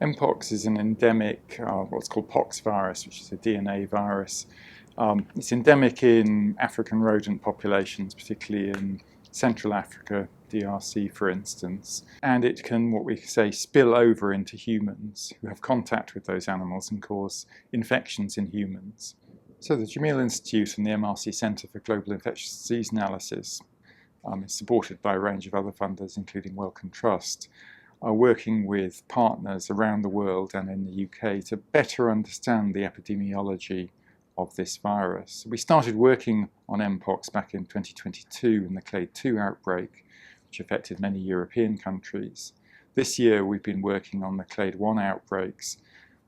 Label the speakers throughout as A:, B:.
A: Mpox is an endemic, what's called pox virus, which is a DNA virus. It's endemic in African rodent populations, particularly in Central Africa, DRC for instance, and it can, what we say, spill over into humans who have contact with those animals and cause infections in humans. So the Jameel Institute and the MRC Centre for Global Infectious Disease Analysis is supported by a range of other funders, including Wellcome Trust, are working with partners around the world and in the UK to better understand the epidemiology of this virus. We started working on mpox back in 2022 in the Clade 2 outbreak, which affected many European countries. This year we've been working on the Clade 1 outbreaks,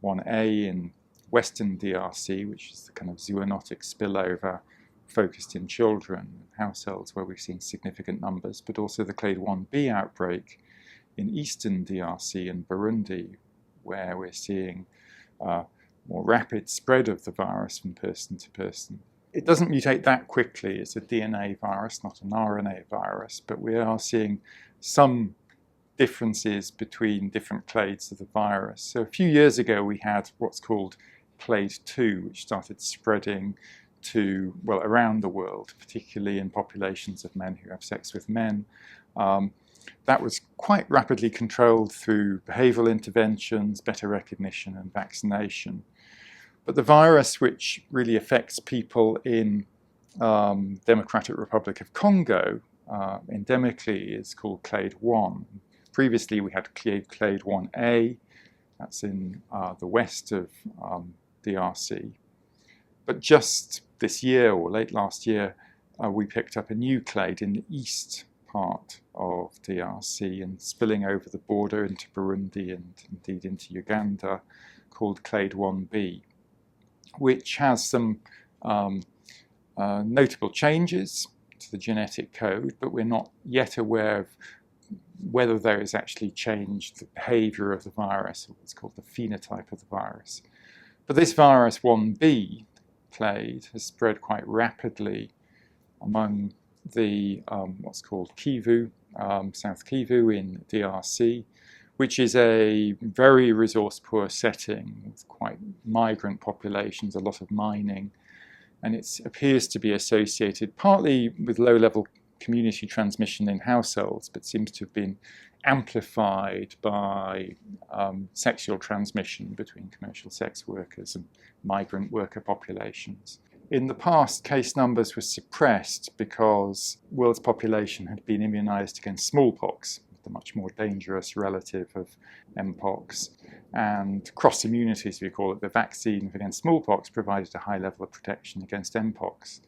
A: 1A in Western DRC, which is the kind of zoonotic spillover focused in children and households where we've seen significant numbers, but also the Clade 1B outbreak in Eastern DRC and Burundi, where we're seeing more rapid spread of the virus from person to person. It doesn't mutate that quickly. It's a DNA virus, not an RNA virus, but we are seeing some differences between different clades of the virus. So a few years ago we had what's called Clade 2, which started spreading to, well, around the world, particularly in populations of men who have sex with men. That was quite rapidly controlled through behavioural interventions, better recognition and vaccination. But the virus which really affects people in Democratic Republic of Congo endemically is called Clade 1. Previously we had Clade 1A, that's in the west of DRC. But just this year or late last year we picked up a new clade in the east part of DRC and spilling over the border into Burundi and indeed into Uganda, called Clade 1B, which has some notable changes to the genetic code, but we're not yet aware of whether there is actually changed the behaviour of the virus, or what's called the phenotype of the virus. But this virus 1B clade has spread quite rapidly among the what's called Kivu, South Kivu in DRC, which is a very resource-poor setting with quite migrant populations, a lot of mining, and it appears to be associated partly with low-level community transmission in households, but seems to have been amplified by sexual transmission between commercial sex workers and migrant worker populations. In the past, case numbers were suppressed because the world's population had been immunised against smallpox, the much more dangerous relative of mpox, and cross-immunity, as we call it, the vaccine against smallpox provided a high level of protection against mpox.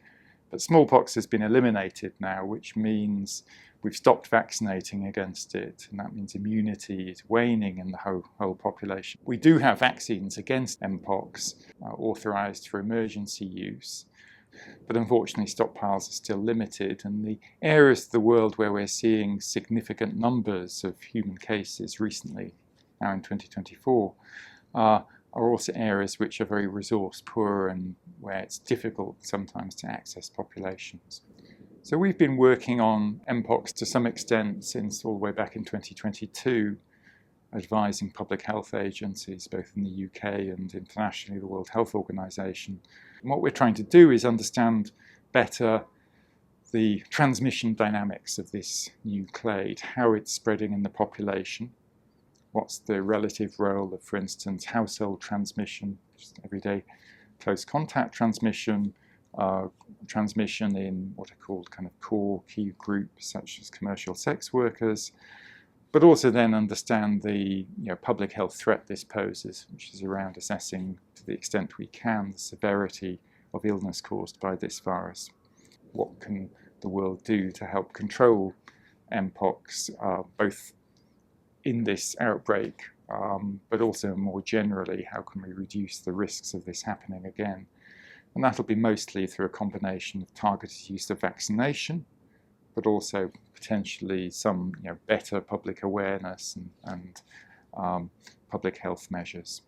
A: But smallpox has been eliminated now, which means we've stopped vaccinating against it, and that means immunity is waning in the whole population. We do have vaccines against mpox authorised for emergency use, but unfortunately stockpiles are still limited, and the areas of the world where we're seeing significant numbers of human cases recently, now in 2024, are also areas which are very resource poor and where it's difficult sometimes to access populations. So we've been working on mpox to some extent since all the way back in 2022, advising public health agencies both in the UK and internationally, the World Health Organization. And what we're trying to do is understand better the transmission dynamics of this new clade, how it's spreading in the population, what's the relative role of, for instance, household transmission, just everyday close contact transmission, transmission in what are called kind of core key groups such as commercial sex workers, but also then understand the public health threat this poses, which is around assessing to the extent we can the severity of illness caused by this virus. What can the world do to help control mpox, both in this outbreak, but also more generally, how can we reduce the risks of this happening again? And that'll be mostly through a combination of targeted use of vaccination, but also potentially some better public awareness and public health measures.